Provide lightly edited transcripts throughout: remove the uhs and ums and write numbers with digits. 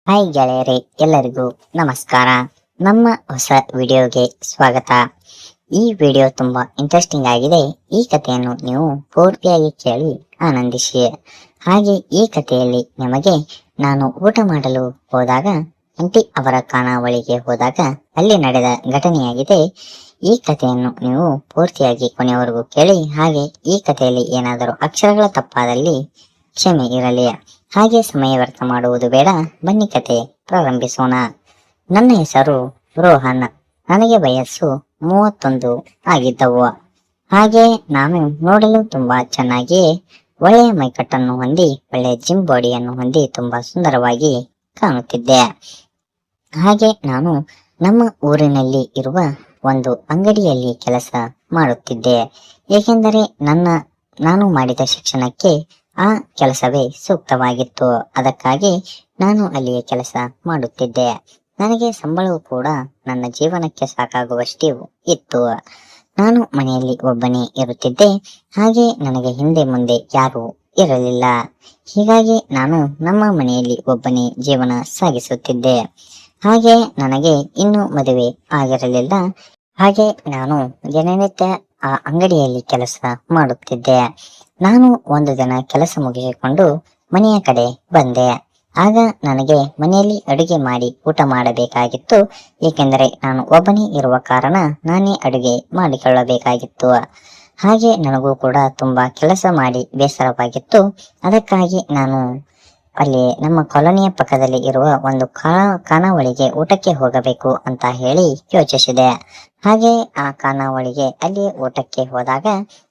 Hi ಗೆಳೆಯರೇ, ಎಲ್ಲರಿಗೂ ನಮಸ್ಕಾರ. ನಮ್ಮ ಹೊಸ ವಿಡಿಯೋಗೆ ಸ್ವಾಗತ. ಈ ವಿಡಿಯೋ ತುಂಬಾ ಇಂಟ್ರೆಸ್ಟಿಂಗ್ ಆಗಿದೆ. ಈ ಕಥೆಯನ್ನು ನೀವು ಪೂರ್ತಿಯಾಗಿ ಕೇಳಿ ಆನಂದಿಸಿ. ಹಾಗೆ ಈ ಕಥೆಯಲ್ಲಿ ನಿಮಗೆ ನಾನು ಊಟ ಮಾಡಲು ಹೋದಾಗ ಆಂಟಿ ಅವರ ಖಾನಾವಳಿಗೆ ಹೋದಾಗ ಅಲ್ಲಿ ನಡೆದ ಘಟನೆಯಾಗಿದೆ. ಈ ಕಥೆಯನ್ನು ನೀವು ಪೂರ್ತಿಯಾಗಿ ಕೊನೆಯವರೆಗೂ ಕೇಳಿ. ಹಾಗೆ ಈ ಕಥೆಯಲ್ಲಿ ಏನಾದರೂ ಅಕ್ಷರಗಳ ತಪ್ಪಾದಲ್ಲಿ ಕ್ಷಮೆ ಇರಲಿ. ಹಾಗೆ ಸಮಯ ವ್ಯರ್ಥ ಮಾಡುವುದು ಬೇಡ. ಬನ್ನಿ ಕತೆ ಪ್ರಾರಂಭಿಸೋಣ. ನನ್ನ ಹೆಸರು ರೋಹನ್. ನನಗೆ ವಯಸ್ಸು 31 ಆಗಿದ್ದವು. ಹಾಗೆ ನಾನು ನೋಡಲು ತುಂಬಾ ಚೆನ್ನಾಗಿ ಒಳ್ಳೆಯ ಮೈಕಟ್ಟನ್ನು ಹೊಂದಿ ಒಳ್ಳೆಯ ಜಿಮ್ ಬಾಡಿಯನ್ನು ಹೊಂದಿ ತುಂಬಾ ಸುಂದರವಾಗಿ ಕಾಣುತ್ತಿದ್ದೆ. ಹಾಗೆ ನಾನು ನಮ್ಮ ಊರಿನಲ್ಲಿ ಇರುವ ಒಂದು ಅಂಗಡಿಯಲ್ಲಿ ಕೆಲಸ ಮಾಡುತ್ತಿದ್ದೆ. ಏಕೆಂದರೆ ನಾನು ಮಾಡಿದ ಶಿಕ್ಷಣಕ್ಕೆ ಆ ಕೆಲಸವೇ ಸೂಕ್ತವಾಗಿತ್ತು. ಅದಕ್ಕಾಗಿ ನಾನು ಅಲ್ಲಿಯೇ ಕೆಲಸ ಮಾಡುತ್ತಿದ್ದೆ. ನನಗೆ ಸಂಬಳವೂ ಕೂಡ ನನ್ನ ಜೀವನಕ್ಕೆ ಸಾಕಾಗುವಷ್ಟು ಇತ್ತು. ನಾನು ಮನೆಯಲ್ಲಿ ಒಬ್ಬನೇ ಇರುತ್ತಿದ್ದೆ. ಹಾಗೆ ನನಗೆ ಹಿಂದೆ ಮುಂದೆ ಯಾರೂ ಇರಲಿಲ್ಲ. ಹೀಗಾಗಿ ನಾನು ನಮ್ಮ ಮನೆಯಲ್ಲಿ ಒಬ್ಬನೇ ಜೀವನ ಸಾಗಿಸುತ್ತಿದ್ದೆ. ಹಾಗೆ ನನಗೆ ಇನ್ನೂ ಮದುವೆ ಆಗಿರಲಿಲ್ಲ. ಹಾಗೆ ನಾನು ದಿನನಿತ್ಯ ಆ ಅಂಗಡಿಯಲ್ಲಿ ಕೆಲಸ ಮಾಡುತ್ತಿದ್ದೆ. ನಾನು ಒಂದು ದಿನ ಕೆಲಸ ಮುಗಿಸಿಕೊಂಡು ಮನೆಯ ಕಡೆ ಬಂದೆ. ಆಗ ನನಗೆ ಮನೆಯಲ್ಲಿ ಅಡುಗೆ ಮಾಡಿ ಊಟ ಮಾಡಬೇಕಾಗಿತ್ತು. ಏಕೆಂದರೆ ನಾನು ಒಬ್ಬನೇ ಇರುವ ಕಾರಣ ನಾನೇ ಅಡುಗೆ ಮಾಡಿಕೊಳ್ಳಬೇಕಾಗಿತ್ತು. ಹಾಗೆ ನನಗೂ ಕೂಡ ತುಂಬಾ ಕೆಲಸ ಮಾಡಿ ಬೇಸರವಾಗಿತ್ತು. ಅದಕ್ಕಾಗಿ ನಾನು ಅಲ್ಲಿ ನಮ್ಮ ಕಾಲೋನಿಯ ಪಕ್ಕದಲ್ಲಿ ಇರುವ ಒಂದು ಖಾನಾವಳಿಗೆ ಊಟಕ್ಕೆ ಹೋಗಬೇಕು ಅಂತ ಹೇಳಿ ಯೋಚಿಸಿದೆ. ಹಾಗೆ ಆ ಖಾನಾವಳಿಗೆ ಅಲ್ಲಿ ಊಟಕ್ಕೆ ಹೋದಾಗ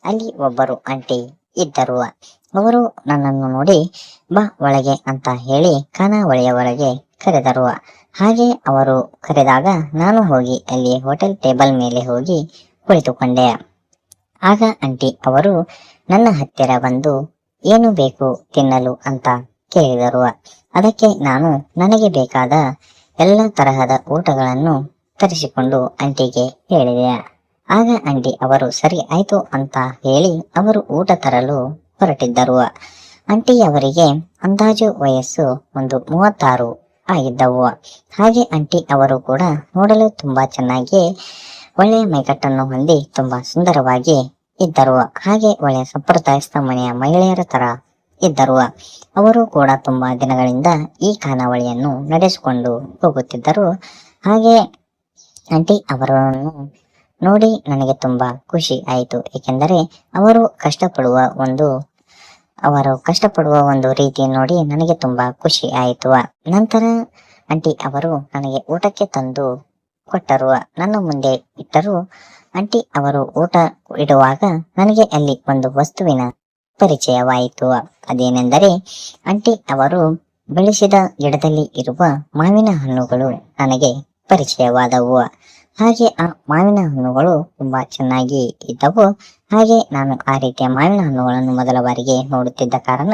ಅಲ್ಲಿ ಒಬ್ಬರು ಆಂಟಿ ಇದ್ದರು. ಅವರು ನನ್ನನ್ನು ನೋಡಿ ಬಾ ಒಳಗೆ ಅಂತ ಹೇಳಿ ಖಾನಾವಳಿಯ ಒಳಗೆ ಕರೆದರು. ಹಾಗೆ ಅವರು ಕರೆದಾಗ ನಾನು ಹೋಗಿ ಅಲ್ಲಿ ಹೋಟೆಲ್ ಟೇಬಲ್ ಮೇಲೆ ಹೋಗಿ ಕುಳಿತುಕೊಂಡೆ. ಆಗ ಆಂಟಿ ಅವರು ನನ್ನ ಹತ್ತಿರ ಬಂದು ಏನು ಬೇಕು ತಿನ್ನಲು ಅಂತ ಕೇಳಿದರು. ಅದಕ್ಕೆ ನಾನು ನನಗೆ ಬೇಕಾದ ಎಲ್ಲ ತರಹದ ಊಟಗಳನ್ನು ತರಿಸಿಕೊಂಡು ಆಂಟಿಗೆ ಹೇಳಿದೆ. ಆಗ ಆಂಟಿ ಅವರು ಸರಿ ಆಯ್ತು ಅಂತ ಹೇಳಿ ಅವರು ಊಟ ತರಲು ಹೊರಟಿದ್ದರು. ಆಂಟಿ ಅವರಿಗೆ ಅಂದಾಜು ವಯಸ್ಸು ಒಂದು 36 ಆಗಿದ್ದವು. ಹಾಗೆ ಆಂಟಿ ಅವರು ಕೂಡ ನೋಡಲು ತುಂಬಾ ಚೆನ್ನಾಗಿ ಒಳ್ಳೆಯ ಮೈಕಟ್ಟನ್ನು ಹೊಂದಿ ತುಂಬಾ ಸುಂದರವಾಗಿ ಇದ್ದರು. ಹಾಗೆ ಒಳ್ಳೆಯ ಸಂಪ್ರದಾಯಸ್ಥ ಮನೆಯ ಮಹಿಳೆಯರ ತರ ಇದ್ದರು. ಅವರು ಕೂಡ ತುಂಬಾ ದಿನಗಳಿಂದ ಈ ಖಾನಾವಳಿಯನ್ನು ನಡೆಸಿಕೊಂಡು ಹೋಗುತ್ತಿದ್ದರು. ಹಾಗೆ ಆಂಟಿ ಅವರನ್ನು ನೋಡಿ ನನಗೆ ತುಂಬಾ ಖುಷಿ ಆಯಿತು. ಏಕೆಂದರೆ ಅವರು ಕಷ್ಟಪಡುವ ಒಂದು ರೀತಿ ನೋಡಿ ನನಗೆ ತುಂಬಾ ಖುಷಿ ಆಯಿತು. ನಂತರ ಆಂಟಿ ಅವರು ನನಗೆ ಊಟಕ್ಕೆ ತಂದು ಕೊಟ್ಟರು, ನನ್ನ ಮುಂದೆ ಇಟ್ಟರು. ಆಂಟಿ ಅವರು ಊಟ ಇಡುವಾಗ ನನಗೆ ಅಲ್ಲಿ ಒಂದು ವಸ್ತುವಿನ ಪರಿಚಯವಾಯಿತು. ಅದೇನೆಂದರೆ ಆಂಟಿ ಅವರು ಬೆಳೆಸಿದ ಗಿಡದಲ್ಲಿ ಇರುವ ಮಾವಿನ ಹಣ್ಣುಗಳು ನನಗೆ ಪರಿಚಯವಾದವು. ಹಾಗೆ ಆ ಮಾವಿನ ಹಣ್ಣುಗಳು ತುಂಬಾ ಚೆನ್ನಾಗಿ ಇದ್ದವು. ಹಾಗೆ ನಾನು ಆ ರೀತಿಯ ಮಾವಿನ ಹಣ್ಣುಗಳನ್ನು ಮೊದಲ ಬಾರಿಗೆ ನೋಡುತ್ತಿದ್ದ ಕಾರಣ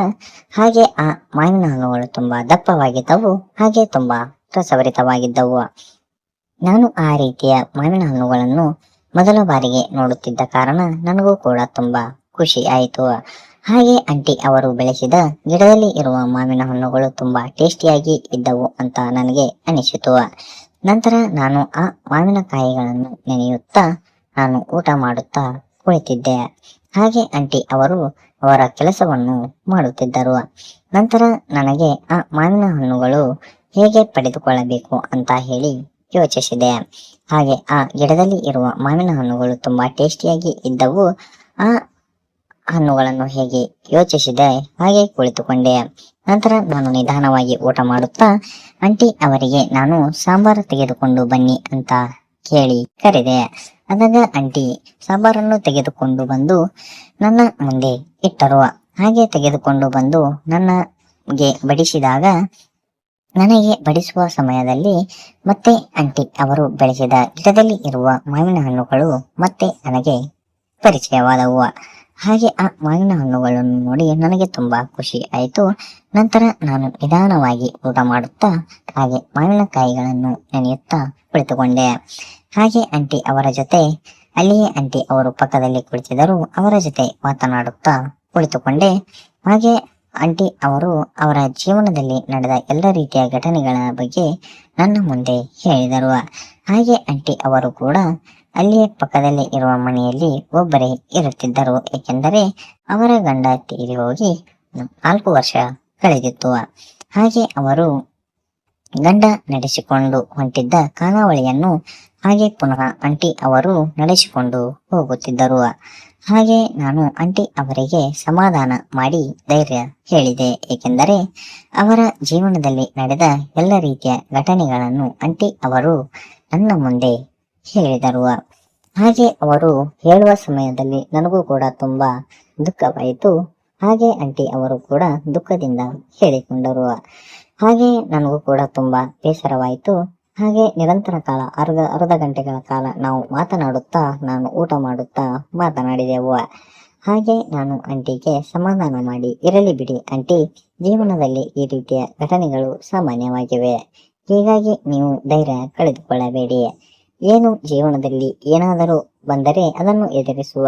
ಹಾಗೆ ಆ ಮಾವಿನ ಹಣ್ಣುಗಳು ತುಂಬಾ ದಪ್ಪವಾಗಿದ್ದವು. ಹಾಗೆ ತುಂಬಾ ರಸಭರಿತವಾಗಿದ್ದವು. ನಾನು ಆ ರೀತಿಯ ಮಾವಿನ ಹಣ್ಣುಗಳನ್ನು ಮೊದಲ ಬಾರಿಗೆ ನೋಡುತ್ತಿದ್ದ ಕಾರಣ ನನಗೂ ಕೂಡ ತುಂಬಾ ಖುಷಿ ಆಯಿತು. ಹಾಗೆ ಆಂಟಿ ಅವರು ಬೆಳೆಸಿದ ಗಿಡದಲ್ಲಿ ಇರುವ ಮಾವಿನ ಹಣ್ಣುಗಳು ತುಂಬಾ ಟೇಸ್ಟಿಯಾಗಿ ಇದ್ದವು ಅಂತ ನನಗೆ ಅನಿಸಿತು. ನಂತರ ನಾನು ಆ ಮಾವಿನಕಾಯಿಗಳನ್ನು ನೆನೆಯುತ್ತಾ ನಾನು ಊಟ ಮಾಡುತ್ತಾ ಕುಳಿತಿದ್ದೆ. ಹಾಗೆ ಆಂಟಿ ಅವರು ಅವರ ಕೆಲಸವನ್ನು ಮಾಡುತ್ತಿದ್ದರು. ನಂತರ ನನಗೆ ಆ ಮಾವಿನ ಹಣ್ಣುಗಳು ಹೇಗೆ ಪಡೆದುಕೊಳ್ಳಬೇಕು ಅಂತ ಹೇಳಿ ಯೋಚಿಸಿದೆ. ಹಾಗೆ ಆ ಗಿಡದಲ್ಲಿ ಇರುವ ಮಾವಿನ ಹಣ್ಣುಗಳು ತುಂಬಾ ಟೇಸ್ಟಿಯಾಗಿ ಇದ್ದವು. ಆ ಹಣ್ಣುಗಳನ್ನು ಹೇಗೆ ಯೋಚಿಸಿದೆ ಹಾಗೆ ಕುಳಿತುಕೊಂಡೆ. ನಂತರ ನಾನು ನಿಧಾನವಾಗಿ ಊಟ ಮಾಡುತ್ತಾ ಆಂಟಿ ಅವರಿಗೆ ನಾನು ಸಾಂಬಾರು ತೆಗೆದುಕೊಂಡು ಬನ್ನಿ ಅಂತ ಕೇಳಿ ಕರೆದೆ. ಆದಾಗ ಆಂಟಿ ಸಾಂಬಾರನ್ನು ತೆಗೆದುಕೊಂಡು ಬಂದು ನನ್ನ ಮುಂದೆ ಇಟ್ಟರು. ಹಾಗೆ ತೆಗೆದುಕೊಂಡು ಬಂದು ನನಗೆ ಬಡಿಸಿದಾಗ ನನಗೆ ಬಡಿಸುವ ಸಮಯದಲ್ಲಿ ಮತ್ತೆ ಆಂಟಿ ಅವರು ಬೆಳೆಸಿದ ಗಿಡದಲ್ಲಿ ಇರುವ ಮಾವಿನ ಹಣ್ಣುಗಳು ಮತ್ತೆ ನನಗೆ ಪರಿಚಯವಾದವು. ಹಾಗೆ ಆ ಮಾವಿನ ಹಣ್ಣುಗಳನ್ನು ನೋಡಿ ನನಗೆ ತುಂಬಾ ಖುಷಿ ಆಯಿತು. ನಂತರ ನಾನು ನಿಧಾನವಾಗಿ ಊಟ ಮಾಡುತ್ತಾ ಹಾಗೆ ಮಾವಿನಕಾಯಿಗಳನ್ನು ನೆನೆಯುತ್ತಾ ಕುಳಿತುಕೊಂಡೆ. ಹಾಗೆ ಆಂಟಿ ಅವರ ಜೊತೆ ಅಲ್ಲಿಯೇ ಆಂಟಿ ಅವರು ಪಕ್ಕದಲ್ಲಿ ಕುಳಿತಿದ್ದರು. ಅವರ ಜೊತೆ ಮಾತನಾಡುತ್ತಾ ಕುಳಿತುಕೊಂಡೆ. ಹಾಗೆ ಆಂಟಿ ಅವರು ಅವರ ಜೀವನದಲ್ಲಿ ನಡೆದ ಎಲ್ಲ ರೀತಿಯ ಘಟನೆಗಳ ಬಗ್ಗೆ ನನ್ನ ಮುಂದೆ ಹೇಳಿದರು. ಹಾಗೆ ಆಂಟಿ ಅವರು ಕೂಡ ಅಲ್ಲಿಯೇ ಪಕ್ಕದಲ್ಲೇ ಇರುವ ಮನೆಯಲ್ಲಿ ಒಬ್ಬರೇ ಇರುತ್ತಿದ್ದರು. ಏಕೆಂದರೆ ಅವರ ಗಂಡ ತೀರಿ ಹೋಗಿ 4 ವರ್ಷ ಕಳೆದಿತ್ತು. ಹಾಗೆ ಅವರು ಗಂಡ ನಡೆಸಿಕೊಂಡು ಹೊಂಟಿದ್ದ ಖಾನಾವಳಿಯನ್ನು ಹಾಗೆ ಪುನಃ ಆಂಟಿ ಅವರು ನಡೆಸಿಕೊಂಡು ಹೋಗುತ್ತಿದ್ದರು. ಹಾಗೆ ನಾನು ಆಂಟಿ ಅವರಿಗೆ ಸಮಾಧಾನ ಮಾಡಿ ಧೈರ್ಯ ಹೇಳಿದೆ. ಏಕೆಂದರೆ ಅವರ ಜೀವನದಲ್ಲಿ ನಡೆದ ಎಲ್ಲ ರೀತಿಯ ಘಟನೆಗಳನ್ನು ಆಂಟಿ ಅವರು ನನ್ನ ಮುಂದೆ ಹೇಳಿದರು. ಹಾಗೆ ಅವರು ಹೇಳುವ ಸಮಯದಲ್ಲಿ ನನಗೂ ಕೂಡ ತುಂಬಾ ದುಃಖವಾಯಿತು. ಹಾಗೆ ಆಂಟಿ ಅವರು ಕೂಡ ದುಃಖದಿಂದ ಹೇಳಿಕೊಂಡರು. ಹಾಗೆ ನನಗೂ ಕೂಡ ತುಂಬಾ ಬೇಸರವಾಯಿತು. ಹಾಗೆ ನಿರಂತರ ಕಾಲ ಅರ್ಧ ಗಂಟೆಗಳ ಕಾಲ ನಾವು ಮಾತನಾಡುತ್ತಾ ನಾನು ಊಟ ಮಾಡುತ್ತಾ ಮಾತನಾಡಿದೆವು. ಹಾಗೆ ನಾನು ಆಂಟಿಗೆ ಸಮಾಧಾನ ಮಾಡಿ, ಇರಲಿ ಬಿಡಿ ಆಂಟಿ, ಜೀವನದಲ್ಲಿ ಈ ರೀತಿಯ ಘಟನೆಗಳು ಸಾಮಾನ್ಯವಾಗಿವೆ, ಹೀಗಾಗಿ ನೀವು ಧೈರ್ಯ ಕಳೆದುಕೊಳ್ಳಬೇಡಿ. ಏನು ಜೀವನದಲ್ಲಿ ಏನಾದರೂ ಬಂದರೆ ಅದನ್ನು ಎದುರಿಸುವ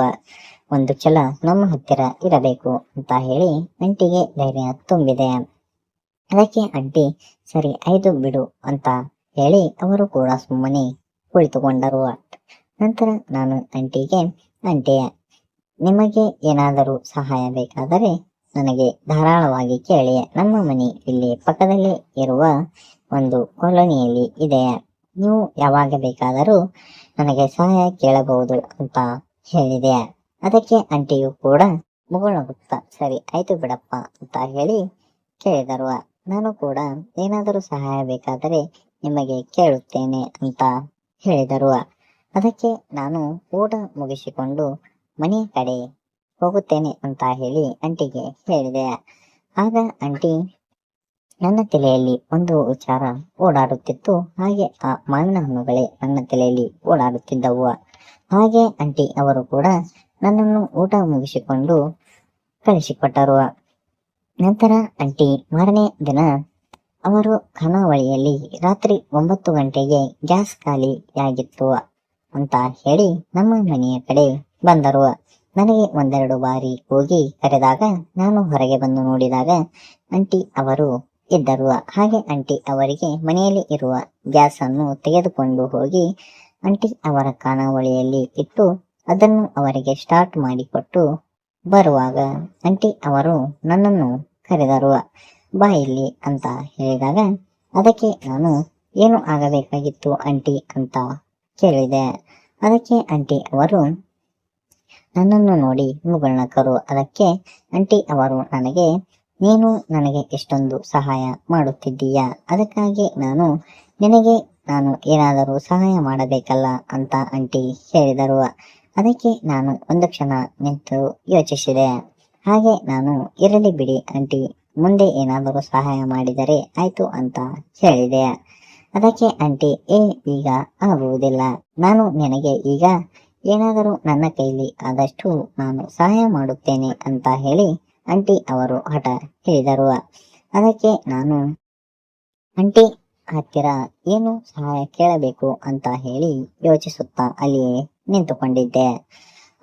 ಒಂದು ಛಲ ನಮ್ಮ ಹತ್ತಿರ ಇರಬೇಕು ಅಂತ ಹೇಳಿ ಆಂಟಿಗೆ ಧೈರ್ಯ ತುಂಬಿದೆ. ಅದಕ್ಕೆ ಆಂಟಿ ಸರಿ ಆಯ್ತು ಬಿಡು ಅಂತ ಹೇಳಿ ಅವರು ಕೂಡ ಸುಮ್ಮನೆ ಕುಳಿತುಕೊಂಡರು. ನಂತರ ನಾನು ಆಂಟಿಗೆ, ಆಂಟಿ, ನಿಮಗೆ ಏನಾದರೂ ಸಹಾಯ ಬೇಕಾದರೆ ನನಗೆ ಧಾರಾಳವಾಗಿ ಕೇಳಿ. ನಮ್ಮ ಮನೆ ಇಲ್ಲಿ ಪಕ್ಕದಲ್ಲಿ ಇರುವ ಒಂದು ಕಾಲೋನಿಯಲ್ಲಿ ಇದೆ. ನೀವು ಯಾವಾಗ ಬೇಕಾದರೂ ನನಗೆ ಸಹಾಯ ಕೇಳಬಹುದು ಅಂತ ಹೇಳಿದೆ. ಅದಕ್ಕೆ ಆಂಟಿಯು ಕೂಡ ಮುಗುಳ್ನಗುತ್ತಾ ಸರಿ ಆಯ್ತು ಬಿಡಪ್ಪ ಅಂತ ಹೇಳಿ ಕೇಳಿದರು. ನಾನು ಕೂಡ ಏನಾದರೂ ಸಹಾಯ ಬೇಕಾದರೆ ನಿಮಗೆ ಕೇಳುತ್ತೇನೆ ಅಂತ ಹೇಳಿದರು. ಅದಕ್ಕೆ ನಾನು ಊಟ ಮುಗಿಸಿಕೊಂಡು ಮನೆಯ ಕಡೆ ಹೋಗುತ್ತೇನೆ ಅಂತ ಹೇಳಿ ಆಂಟಿಗೆ ಹೇಳಿದೆ. ಆಗ ಆಂಟಿ ನನ್ನ ತಲೆಯಲ್ಲಿ ಒಂದು ವಿಚಾರ ಓಡಾಡುತ್ತಿತ್ತು. ಹಾಗೆ ಆ ಮಾವಿನ ಹಣ್ಣುಗಳೇ ನನ್ನ ತಲೆಯಲ್ಲಿ ಓಡಾಡುತ್ತಿದ್ದವು. ಹಾಗೆ ಆಂಟಿ ಅವರು ಕೂಡ ನನ್ನನ್ನು ಊಟ ಮುಗಿಸಿಕೊಂಡು ಕಳಿಸಿಕೊಟ್ಟರು. ನಂತರ ಆಂಟಿ ಮಾರನೇ ದಿನ ಅವರು ಖಾನಾವಳಿಯಲ್ಲಿ ರಾತ್ರಿ 9 ಗಂಟೆಗೆ ಗ್ಯಾಸ್ ಖಾಲಿಯಾಗಿತ್ತು ಅಂತ ಹೇಳಿ ನಮ್ಮ ಮನೆಯ ಕಡೆ ಬಂದರು. ನನಗೆ ಒಂದೆರಡು ಬಾರಿ ಹೋಗಿ ಕರೆದಾಗ ನಾನು ಹೊರಗೆ ಬಂದು ನೋಡಿದಾಗ ಆಂಟಿ ಅವರು ಇದ್ದರು. ಹಾಗೆ ಆಂಟಿ ಅವರಿಗೆ ಮನೆಯಲ್ಲಿ ಇರುವ ಗ್ಯಾಸ್ ಅನ್ನು ತೆಗೆದುಕೊಂಡು ಹೋಗಿ ಆಂಟಿ ಅವರ ಖಾನಾವಳಿಯಲ್ಲಿ ಇಟ್ಟು ಅದನ್ನು ಅವರಿಗೆ ಸ್ಟಾರ್ಟ್ ಮಾಡಿಕೊಟ್ಟು ಬರುವಾಗ ಆಂಟಿ ಅವರು ನನ್ನನ್ನು ಕರೆದರು. ಬಾ ಇಲ್ಲಿ ಅಂತ ಹೇಳಿದಾಗ ಅದಕ್ಕೆ ನಾನು ಏನು ಆಗಬೇಕಾಗಿತ್ತು ಆಂಟಿ ಅಂತ ಕೇಳಿದೆ. ಅದಕ್ಕೆ ಆಂಟಿ ಅವರು ನನ್ನನ್ನು ನೋಡಿ ಮುಗುಳ್ನಕ್ಕರು. ಅದಕ್ಕೆ ಆಂಟಿ ಅವರು ನನಗೆ, ನೀನು ನನಗೆ ಎಷ್ಟೊಂದು ಸಹಾಯ ಮಾಡುತ್ತಿದ್ದೀಯಾ, ಅದಕ್ಕಾಗಿ ನಾನು ಏನಾದರೂ ಸಹಾಯ ಮಾಡಬೇಕಲ್ಲ ಅಂತ ಆಂಟಿ ಹೇಳಿದರು. ಅದಕ್ಕೆ ನಾನು ಒಂದು ಕ್ಷಣ ನಿಂತು ಯೋಚಿಸಿದೆ. ಹಾಗೆ ನಾನು ಇರಲಿ ಬಿಡಿ ಆಂಟಿ, ಮುಂದೆ ಏನಾದರೂ ಸಹಾಯ ಮಾಡಿದರೆ ಆಯ್ತು ಅಂತ ಹೇಳಿದೆ. ಅದಕ್ಕೆ ಆಂಟಿ ಈಗ ಆಗುವುದಿಲ್ಲ, ನಾನು ನಿನಗೆ ಈಗ ಏನಾದರೂ ನನ್ನ ಕೈಲಿ ಆದಷ್ಟು ನಾನು ಸಹಾಯ ಮಾಡುತ್ತೇನೆ ಅಂತ ಹೇಳಿ ಆಂಟಿ ಅವರು ಹಠ ಹಿಡಿದರು. ಅದಕ್ಕೆ ನಾನು ಆಂಟಿ ಹತ್ತಿರ ಏನು ಸಹಾಯ ಕೇಳಬೇಕು ಅಂತ ಹೇಳಿ ಯೋಚಿಸುತ್ತಾ ಅಲ್ಲಿಯೇ ನಿಂತುಕೊಂಡಿದ್ದೆ.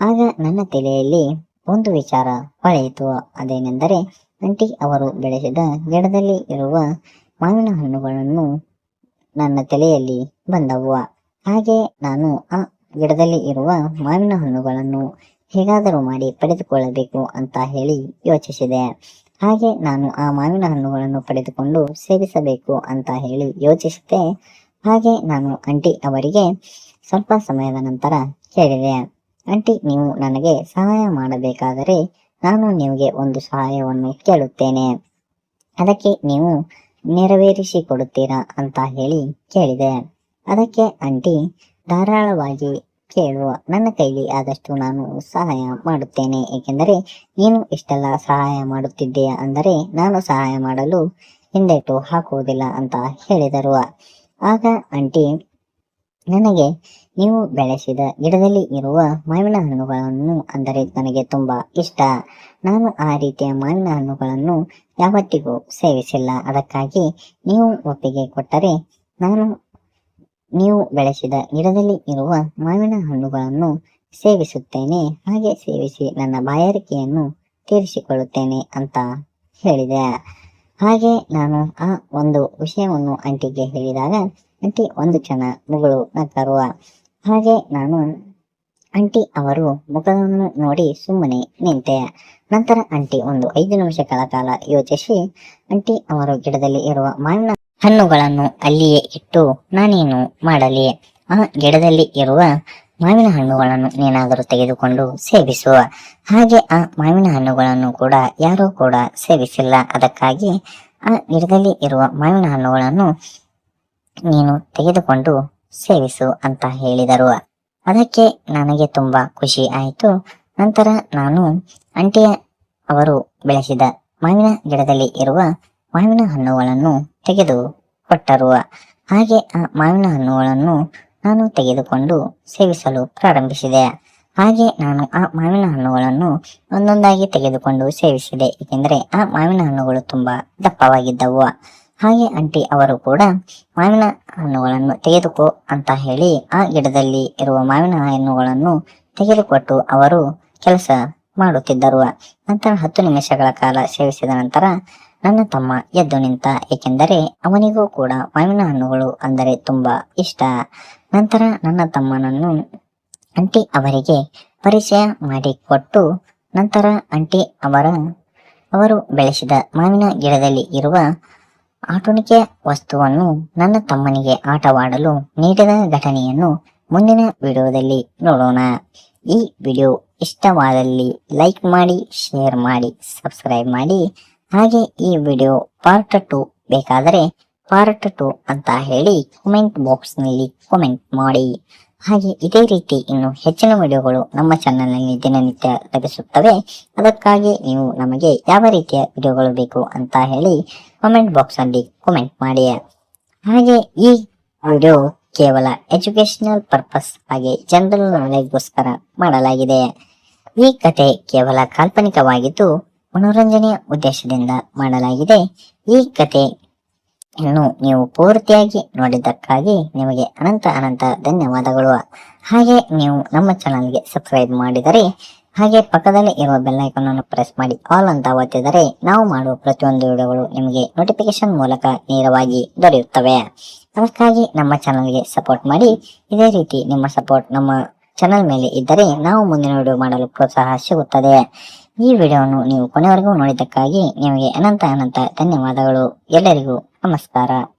ಆಗ ನನ್ನ ತಲೆಯಲ್ಲಿ ಒಂದು ವಿಚಾರ ಹೊಳೆಯಿತು. ಅದೇನೆಂದರೆ ಆಂಟಿ ಅವರು ಬೆಳೆಸಿದ ಗಿಡದಲ್ಲಿ ಇರುವ ಮಾವಿನ ಹಣ್ಣುಗಳನ್ನು ನನ್ನ ತಲೆಯಲ್ಲಿ ಬಂದವು. ಹಾಗೆ ನಾನು ಆ ಗಿಡದಲ್ಲಿ ಇರುವ ಮಾವಿನ ಹಣ್ಣುಗಳನ್ನು ಹೇಗಾದರೂ ಮಾಡಿ ಪಡೆದುಕೊಳ್ಳಬೇಕು ಅಂತ ಹೇಳಿ ಯೋಚಿಸಿದೆ. ಹಾಗೆ ನಾನು ಆ ಮಾವಿನ ಹಣ್ಣುಗಳನ್ನು ಪಡೆದುಕೊಂಡು ಸೇವಿಸಬೇಕು ಅಂತ ಹೇಳಿ ಯೋಚಿಸಿದೆ. ಹಾಗೆ ನಾನು ಆಂಟಿ ಅವರಿಗೆ ಸ್ವಲ್ಪ ಸಮಯದ ನಂತರ ಕೇಳಿದೆ, ಆಂಟಿ, ನೀವು ನನಗೆ ಸಹಾಯ ಮಾಡಬೇಕಾದರೆ ನಾನು ನಿಮಗೆ ಒಂದು ಸಹಾಯವನ್ನು ಕೇಳುತ್ತೇನೆ, ಅದಕ್ಕೆ ನೀವು ನೆರವೇರಿಸಿಕೊಡುತ್ತೀರಾ ಅಂತ ಹೇಳಿ ಕೇಳಿದೆ. ಅದಕ್ಕೆ ಆಂಟಿ ಧಾರಾಳವಾಗಿ ಕೇಳುವ, ನನ್ನ ಕೈಲಿ ಆದಷ್ಟು ನಾನು ಸಹಾಯ ಮಾಡುತ್ತೇನೆ, ಏಕೆಂದರೆ ನೀನು ಇಷ್ಟೆಲ್ಲ ಸಹಾಯ ಮಾಡುತ್ತಿದ್ದೀಯ ಅಂದರೆ ನಾನು ಸಹಾಯ ಮಾಡಲು ಹಿಂದೇಟು ಹಾಕುವುದಿಲ್ಲ ಅಂತ ಹೇಳಿದರು. ಆಗ ಆಂಟಿ ನನಗೆ, ನೀವು ಬೆಳೆಸಿದ ಗಿಡದಲ್ಲಿ ಇರುವ ಮಾವಿನ ಹಣ್ಣುಗಳನ್ನು ಅಂದರೆ ನನಗೆ ತುಂಬಾ ಇಷ್ಟ, ನಾನು ಆ ರೀತಿಯ ಮಾವಿನ ಹಣ್ಣುಗಳನ್ನು ಯಾವತ್ತಿಗೂ ಸೇವಿಸಿಲ್ಲ, ಅದಕ್ಕಾಗಿ ನೀವು ಒಪ್ಪಿಗೆ ಕೊಟ್ಟರೆ ನಾನು ನೀವು ಬೆಳೆಸಿದ ಗಿಡದಲ್ಲಿ ಇರುವ ಮಾವಿನ ಹಣ್ಣುಗಳನ್ನು ಸೇವಿಸುತ್ತೇನೆ, ಹಾಗೆ ಸೇವಿಸಿ ನನ್ನ ಬಾಯಾರಿಕೆಯನ್ನು ತೀರಿಸಿಕೊಳ್ಳುತ್ತೇನೆ ಅಂತ ಹೇಳಿದೆ. ಹಾಗೆ ನಾನು ಆ ಒಂದು ವಿಷಯವನ್ನು ಆಂಟಿಗೆ ಹೇಳಿದಾಗ ಆಂಟಿ ಒಂದು ಕ್ಷಣ ಮುಗಳು ನಕ್ಕರು. ಹಾಗೆ ನಾನು ಆಂಟಿ ಅವರು ಮುಖವನ್ನು ನೋಡಿ ಸುಮ್ಮನೆ ನಿಂತೆ. ನಂತರ ಆಂಟಿ ಒಂದು 5 ನಿಮಿಷಗಳ ಕಾಲ ಯೋಚಿಸಿ ಆಂಟಿ ಅವರು ಗಿಡದಲ್ಲಿ ಇರುವ ಮಾವಿನ ಹಣ್ಣುಗಳನ್ನು ಅಲ್ಲಿಯೇ ಇಟ್ಟು ನಾನೇನು ಮಾಡಲಿ, ಆ ಗಿಡದಲ್ಲಿ ಇರುವ ಮಾವಿನ ಹಣ್ಣುಗಳನ್ನು ನೀನಾದರೂ ತೆಗೆದುಕೊಂಡು ಸೇವಿಸುವ. ಹಾಗೆ ಆ ಮಾವಿನ ಹಣ್ಣುಗಳನ್ನು ಕೂಡ ಯಾರೂ ಕೂಡ ಸೇವಿಸಿಲ್ಲ, ಅದಕ್ಕಾಗಿ ಆ ಗಿಡದಲ್ಲಿ ಇರುವ ಮಾವಿನ ಹಣ್ಣುಗಳನ್ನು ನೀನು ತೆಗೆದುಕೊಂಡು ಸೇವಿಸು ಅಂತ ಹೇಳಿದರು. ಅದಕ್ಕೆ ನನಗೆ ತುಂಬಾ ಖುಷಿ ಆಯಿತು. ನಂತರ ನಾನು ಆಂಟಿಯ ಅವರು ಬೆಳೆಸಿದ ಮಾವಿನ ಗಿಡದಲ್ಲಿ ಇರುವ ಮಾವಿನ ಹಣ್ಣುಗಳನ್ನು ತೆಗೆದು ಕೊಟ್ಟರು. ಹಾಗೆ ಆ ಮಾವಿನ ಹಣ್ಣುಗಳನ್ನು ನಾನು ತೆಗೆದುಕೊಂಡು ಸೇವಿಸಲು ಪ್ರಾರಂಭಿಸಿದೆ. ಹಾಗೆ ನಾನು ಆ ಮಾವಿನ ಹಣ್ಣುಗಳನ್ನು ಒಂದೊಂದಾಗಿ ತೆಗೆದುಕೊಂಡು ಸೇವಿಸಿದೆ, ಏಕೆಂದರೆ ಆ ಮಾವಿನ ಹಣ್ಣುಗಳು ತುಂಬಾ ದಪ್ಪವಾಗಿದ್ದವು. ಹಾಗೆ ಆಂಟಿ ಅವರು ಕೂಡ ಮಾವಿನ ಹಣ್ಣುಗಳನ್ನು ತೆಗೆದುಕೋ ಅಂತ ಹೇಳಿ ಆ ಗಿಡದಲ್ಲಿ ಇರುವ ಮಾವಿನ ಹಣ್ಣುಗಳನ್ನು ತೆಗೆದುಕೊಟ್ಟು ಅವರು ಕೆಲಸ ಮಾಡುತ್ತಿದ್ದರು. ನಂತರ 10 ನಿಮಿಷಗಳ ಕಾಲ ಸೇವಿಸಿದ ನಂತರ ನನ್ನ ತಮ್ಮ ಎದ್ದು ನಿಂತ, ಏಕೆಂದರೆ ಅವನಿಗೂ ಕೂಡ ಮಾವಿನ ಹಣ್ಣುಗಳು ಅಂದರೆ ತುಂಬಾ ಇಷ್ಟ. ನಂತರ ನನ್ನ ತಮ್ಮನನ್ನು ಆಂಟಿ ಅವರಿಗೆ ಪರಿಚಯ ಮಾಡಿಕೊಟ್ಟು ನಂತರ ಆಂಟಿ ಅವರು ಬೆಳೆಸಿದ ಮಾವಿನ ಗಿಡದಲ್ಲಿ ಇರುವ ಆಟುಣಿಕೆ ವಸ್ತುವನ್ನು ನನ್ನ ತಮ್ಮನಿಗೆ ಆಟವಾಡಲು ನೀಡಿದ ಘಟನೆಯನ್ನು ಮುಂದಿನ ವಿಡಿಯೋದಲ್ಲಿ ನೋಡೋಣ. ಈ ವಿಡಿಯೋ ಇಷ್ಟವಾದಲ್ಲಿ ಲೈಕ್ ಮಾಡಿ, ಶೇರ್ ಮಾಡಿ, ಸಬ್ಸ್ಕ್ರೈಬ್ ಮಾಡಿ. ಹಾಗೆ ಈ ವಿಡಿಯೋ ಪಾರ್ಟ್ 2 ಬೇಕಾದರೆ ಪಾರ್ಟ್ 2 ಅಂತ ಹೇಳಿ ಕಾಮೆಂಟ್ ಬಾಕ್ಸ್ ನಲ್ಲಿ ಕಾಮೆಂಟ್ ಮಾಡಿ. ಹಾಗೆ ಇದೇ ರೀತಿ ಇನ್ನು ಹೆಚ್ಚಿನ ವಿಡಿಯೋಗಳು ನಮ್ಮ ಚಾನೆಲ್ ನಲ್ಲಿ ದಿನನಿತ್ಯ ಲಭಿಸುತ್ತವೆ. ಅದಕ್ಕಾಗಿ ನೀವು ನಮಗೆ ಯಾವ ರೀತಿಯ ವಿಡಿಯೋಗಳು ಬೇಕು ಅಂತ ಹೇಳಿ ಕಾಮೆಂಟ್ ಬಾಕ್ಸ್ ಅಲ್ಲಿ ಕಾಮೆಂಟ್ ಮಾಡಿ. ಹಾಗೆ ಈ ವಿಡಿಯೋ ಕೇವಲ ಎಜುಕೇಶನಲ್ ಪರ್ಪಸ್ ಹಾಗೆ ಜನರಲ್ ನಾಲೆಡ್ಜ್ಗೋಸ್ಕರ ಮಾಡಲಾಗಿದೆ. ಈ ಕತೆ ಕೇವಲ ಕಾಲ್ಪನಿಕವಾಗಿದ್ದು ಮನೋರಂಜನೆಯ ಉದ್ದೇಶದಿಂದ ಮಾಡಲಾಗಿದೆ. ಈ ಕತೆ ನೀವು ಪೂರ್ತಿಯಾಗಿ ನೋಡಿದ್ದಕ್ಕಾಗಿ ನಿಮಗೆ ಅನಂತ ಧನ್ಯವಾದಗಳು. ಹಾಗೆ ನೀವು ನಮ್ಮ ಚಾನಲ್ಗೆ ಸಬ್ಸ್ಕ್ರೈಬ್ ಮಾಡಿದರೆ ಹಾಗೆ ಪಕ್ಕದಲ್ಲಿ ಇರುವ ಬೆಲ್ ಐಕಾನ್ ಅನ್ನು ಪ್ರೆಸ್ ಮಾಡಿ ಆಲ್ ಅಂತ ಒತ್ತಿದರೆ ನಾವು ಮಾಡುವ ಪ್ರತಿಯೊಂದು ವಿಡಿಯೋಗಳು ನಿಮಗೆ ನೋಟಿಫಿಕೇಶನ್ ಮೂಲಕ ನೇರವಾಗಿ ದೊರೆಯುತ್ತವೆ. ಅದಕ್ಕಾಗಿ ನಮ್ಮ ಚಾನಲ್ಗೆ ಸಪೋರ್ಟ್ ಮಾಡಿ. ಇದೇ ರೀತಿ ನಿಮ್ಮ ಸಪೋರ್ಟ್ ನಮ್ಮ ಚಾನಲ್ ಮೇಲೆ ಇದ್ದರೆ ನಾವು ಮುಂದಿನ ವಿಡಿಯೋ ಮಾಡಲು ಪ್ರೋತ್ಸಾಹ ಸಿಗುತ್ತದೆ. ಈ ವಿಡಿಯೋವನ್ನು ನೀವು ಕೊನೆವರೆಗೂ ನೋಡಿದ್ದಕ್ಕಾಗಿ ನಿಮಗೆ ಅನಂತ ಧನ್ಯವಾದಗಳು. ಎಲ್ಲರಿಗೂ ನಮಸ್ಕಾರ.